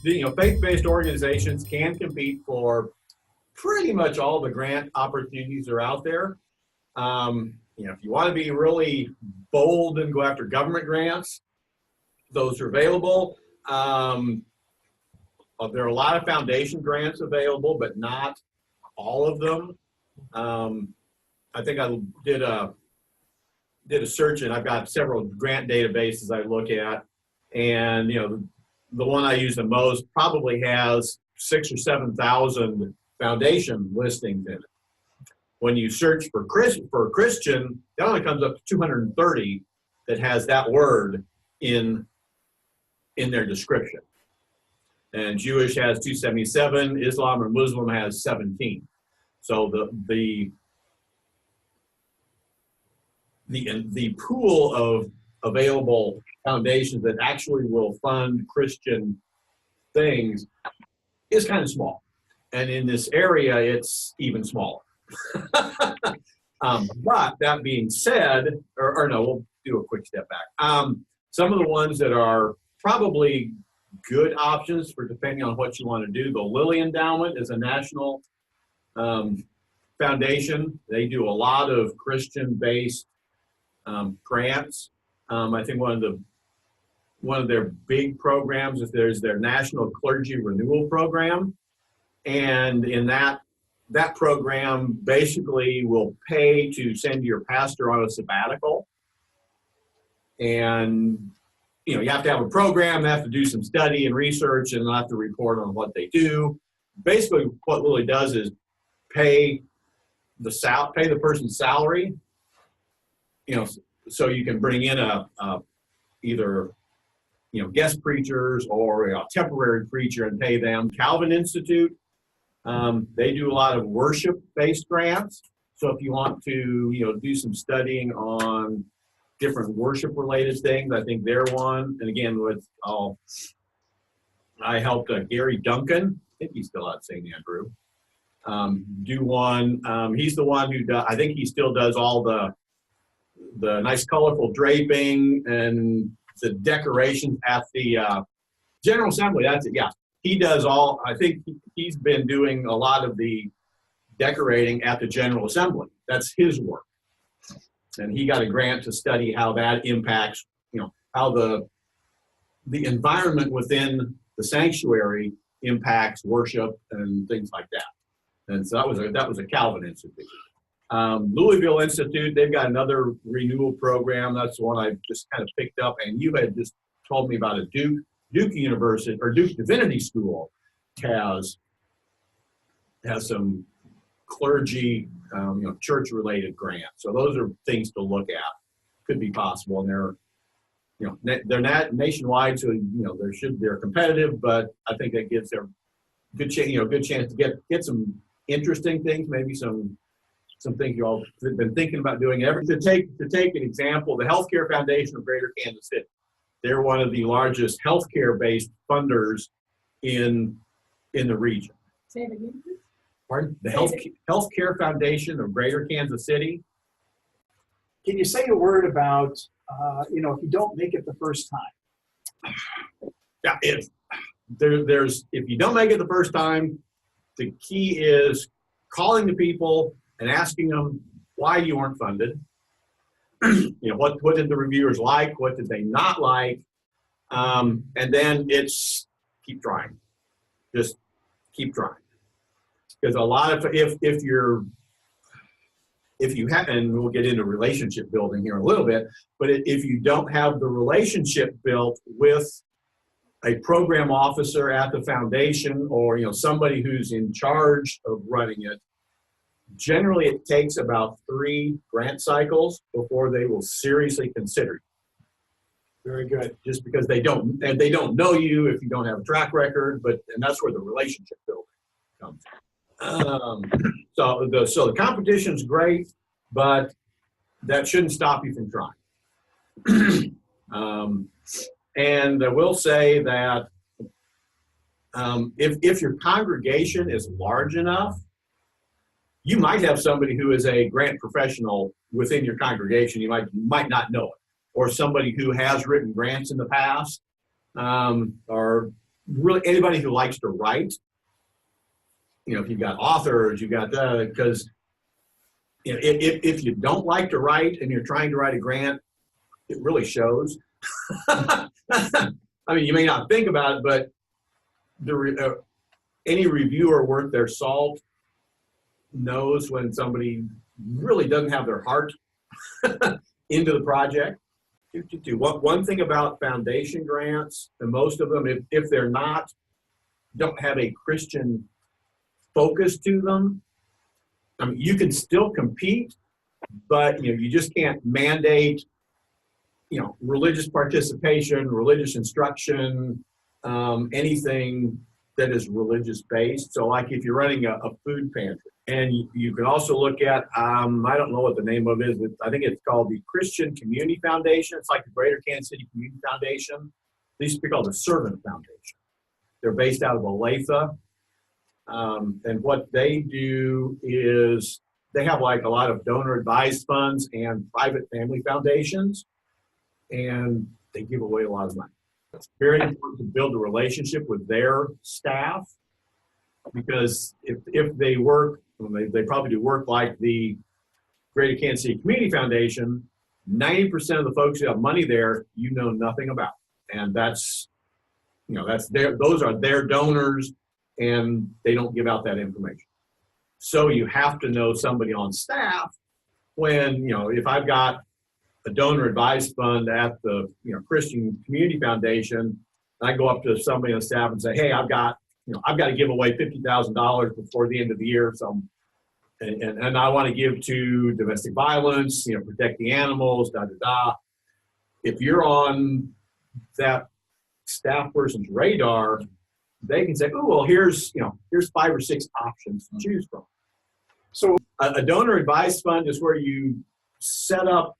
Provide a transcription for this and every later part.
faith-based organizations can compete for pretty much all the grant opportunities that are out there. If you want to be really bold and go after government grants, those are available. There are a lot of foundation grants available, but not all of them. I think I did a search, and I've got several grant databases I look at, and the one I use the most probably has 6,000 or 7,000 foundation listings in it. When you search for Christian, it only comes up to 230 that has that word in their description. And Jewish has 277, Islam or Muslim has 17. So the pool of available foundations that actually will fund Christian things is kind of small. And in this area, it's even smaller. But that being said, or no, we'll do a quick step back. Some of the ones that are probably good options for depending on what you want to do. The Lilly Endowment is a national foundation. They do a lot of Christian-based grants. I think one of their big programs is there's their National Clergy Renewal Program, and in that program basically will pay to send your pastor on a sabbatical. And you have to have a program, they have to do some study and research, and they'll have to report on what they do. Basically, what Lilly does is pay the person's salary, so you can bring in either guest preachers or a temporary preacher and pay them. Calvin Institute, they do a lot of worship-based grants. So if you want to do some studying on different worship-related things, I think they're one. And again, I helped Gary Duncan, I think he's still at St. Andrew, do one. He's the one who does, I think he still does all the nice colorful draping and the decorations at the General Assembly. That's it, yeah. He does all, I think he's been doing a lot of the decorating at the General Assembly. That's his work. And he got a grant to study how that impacts, how the environment within the sanctuary impacts worship and things like that. And so that was a Calvin Institute. Louisville Institute, they've got another renewal program. That's the one I just kind of picked up. And you had just told me about a Duke University or Duke Divinity School has some clergy, church-related grants. So those are things to look at. Could be possible, and they're not nationwide, so they're competitive. But I think that gives them good chance to get some interesting things, maybe some things you all have been thinking about doing. To take an example, the Healthcare Foundation of Greater Kansas City. They're one of the largest healthcare-based funders in the region. Say it again, please. Pardon? The Healthcare Foundation of Greater Kansas City. Can you say a word about, if you don't make it the first time? Yeah, if you don't make it the first time, the key is calling the people and asking them why you weren't funded. What did the reviewers like? What did they not like? And then it's keep trying. Just keep trying. Because a lot of if you have, and we'll get into relationship building here in a little bit, but if you don't have the relationship built with a program officer at the foundation or somebody who's in charge of running it, generally it takes about 3 grant cycles before they will seriously consider you. Very good. Just because they don't know you if you don't have a track record, and that's where the relationship building comes. So the competition's great, but that shouldn't stop you from trying. And I will say that if your congregation is large enough, you might have somebody who is a grant professional within your congregation. You might not know it, or somebody who has written grants in the past, or really anybody who likes to write. You know, if you've got authors, you've got because you know, if you don't like to write and you're trying to write a grant, it really shows. I mean, you may not think about it, but any reviewer worth their salt knows when somebody really doesn't have their heart into the project. One thing about foundation grants, and most of them, if they're not, don't have a Christian focus to them, I mean, you can still compete, but you know, you just can't mandate, you know, religious participation, religious instruction, anything that is religious based. So like if you're running a food pantry, and you can also look at, I don't know what the name of it is, I think it's called the Christian Community Foundation. It's like the Greater Kansas City Community Foundation. They used to be called the Servant Foundation. They're based out of Olathe. And what they do is they have like a lot of donor advised funds and private family foundations, and they give away a lot of money. It's very important to build a relationship with their staff, because if they work, they probably do work like the Greater Kansas City Community Foundation, 90% of the folks who have money there, you know nothing about. And that's, you know, those are their donors, and they don't give out that information. So you have to know somebody on staff when, you know, if I've got a donor advised fund at the, you know, Christian Community Foundation, I go up to somebody on staff and say, hey, I've got to give away $50,000 before the end of the year. So, and I want to give to domestic violence, you know, protect the animals, da, da, da. If you're on that staff person's radar, they can say, oh, well, here's 5 or 6 options to choose from. So a donor advised fund is where you set up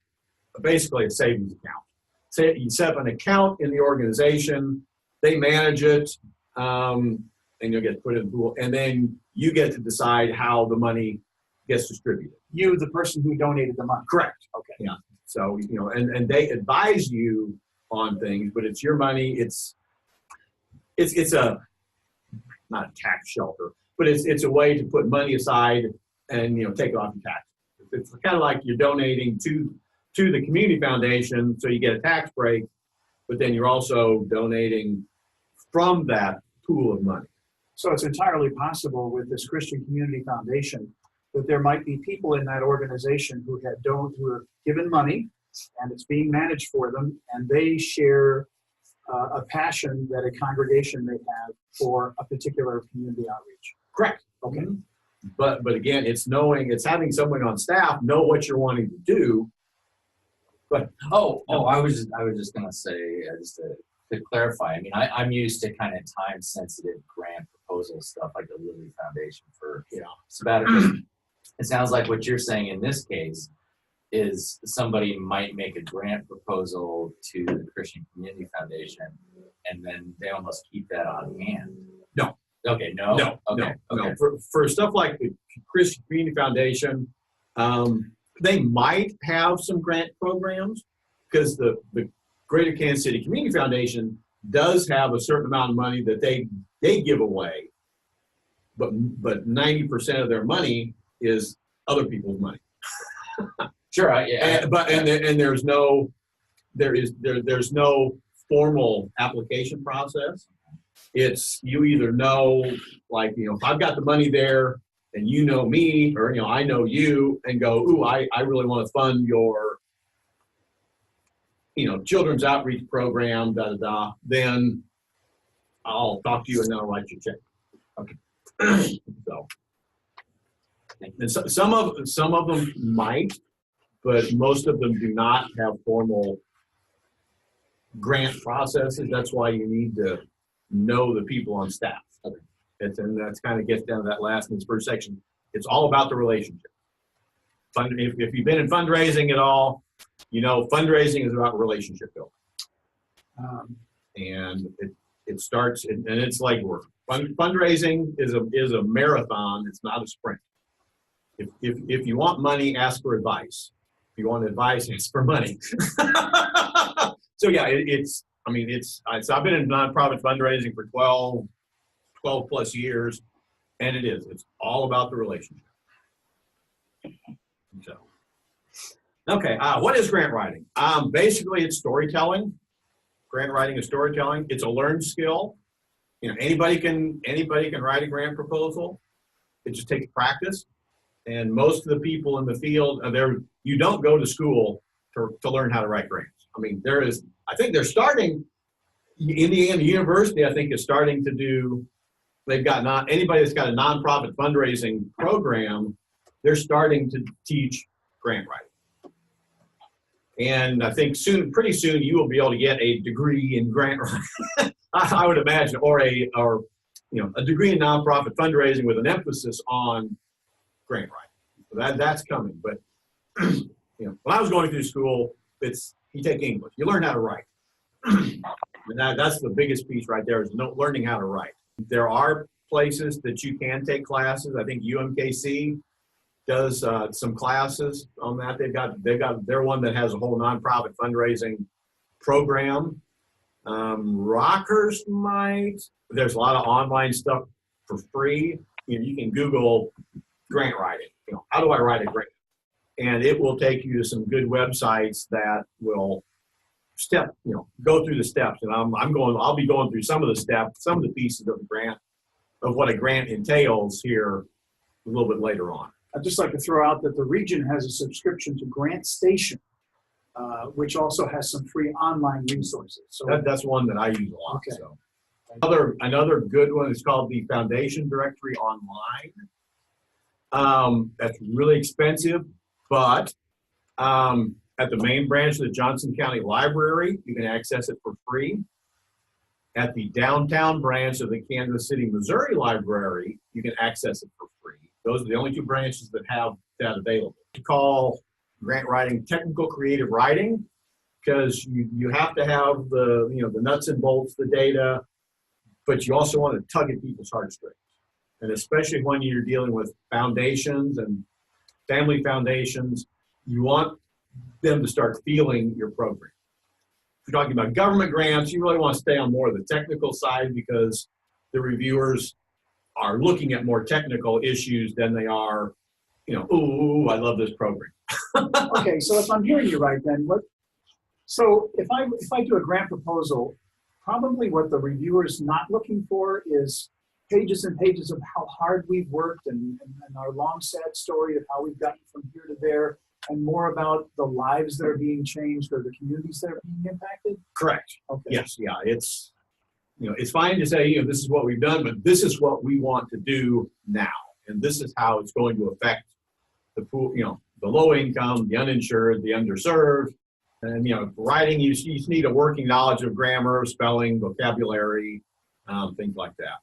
basically a savings account. Say you set up an account in the organization, they manage it, and you'll get put in the pool, and then you get to decide how the money gets distributed. You, the person who donated the money. Correct. Okay. Yeah. So, you know, and they advise you on things, but it's your money. It's a, not a tax shelter, but it's a way to put money aside and, you know, take it off your tax. It's kind of like you're donating to the community foundation, so you get a tax break, but then you're also donating from that pool of money. So it's entirely possible with this Christian Community Foundation that there might be people in that organization who have given money, and it's being managed for them, and they share a passion that a congregation may have for a particular community outreach. Correct. Okay. Mm-hmm. But again, it's having someone on staff know what you're wanting to do. But I was just gonna say, just to clarify. I mean, I'm used to kind of time-sensitive grant proposal stuff like the Lilly Foundation for sabbaticals. It sounds like what you're saying in this case is somebody might make a grant proposal to the Christian Community Foundation, and then they almost keep that on hand. No. Okay. No. No. Okay. No. Okay. For stuff like the Christian Community Foundation, they might have some grant programs, because the Greater Kansas City Community Foundation does have a certain amount of money that they give away, but 90% of their money is other people's money. Sure. There's no formal application process. It's, you either know, like, you know, if I've got the money there and you know me, or, you know, I know you, and go, ooh, I really want to fund your, you know, children's outreach program, da da da, then I'll talk to you and then I'll write you a check. Okay. So, and some of them might, but most of them do not have formal grant processes. That's why you need to know the people on staff. Okay. And that's kind of gets down to that last in this first section. It's all about the relationship. If you've been in fundraising at all, you know, fundraising is about relationship building. And it starts, and it's like work. Fundraising is a marathon. It's not a sprint. If you want money, ask for advice. If you want advice, ask for money. So yeah, it's I mean, I've been in nonprofit fundraising for 12 plus years, and it's all about the relationship. So, okay, what is grant writing? Basically, it's storytelling. Grant writing is storytelling. It's a learned skill. You know, anybody can write a grant proposal. It just takes practice. And most of the people in the field, you don't go to school to learn how to write grants. I mean, I think they're starting, Indiana University, I think, is starting to do, they've got anybody that's got a nonprofit fundraising program, they're starting to teach grant writing. And I think pretty soon, you will be able to get a degree in grant writing, I would imagine, or a degree in nonprofit fundraising with an emphasis on grant writing. So that's coming. But when I was going through school, you take English, you learn how to write. And that's the biggest piece right there, is learning how to write. There are places that you can take classes. I think UMKC does some classes on that. They're one that has a whole nonprofit fundraising program. Rockers might. There's a lot of online stuff for free. You can Google grant writing. How do I write a grant? And it will take you to some good websites that will go through the steps. And I'll be going through some of the steps, some of the pieces of the grant, of what a grant entails here a little bit later on. I'd just like to throw out that the region has a subscription to Grant Station, which also has some free online resources. So That's one that I use a lot. Okay. So. Another good one is called the Foundation Directory Online. That's really expensive, but at the main branch of the Johnson County Library, you can access it for free. At the downtown branch of the Kansas City, Missouri Library, you can access it for free. Those are the only two branches that have that available. We call grant writing technical creative writing, because you have to have the nuts and bolts, the data, but you also want to tug at people's heartstrings. And especially when you're dealing with foundations and family foundations, you want them to start feeling your program. If you're talking about government grants, you really want to stay on more of the technical side, because the reviewers are looking at more technical issues than they are, ooh, I love this program. okay, so if I'm hearing you right, then so if I do a grant proposal, probably what the reviewer is not looking for is pages and pages of how hard we've worked and our long, sad story of how we've gotten from here to there, and more about the lives that are being changed or the communities that are being impacted? Correct. Okay. Yes, yeah. It's fine to say, this is what we've done, but this is what we want to do now. And this is how it's going to affect the pool, the low income, the uninsured, the underserved. And, writing, you just need a working knowledge of grammar, spelling, vocabulary, things like that.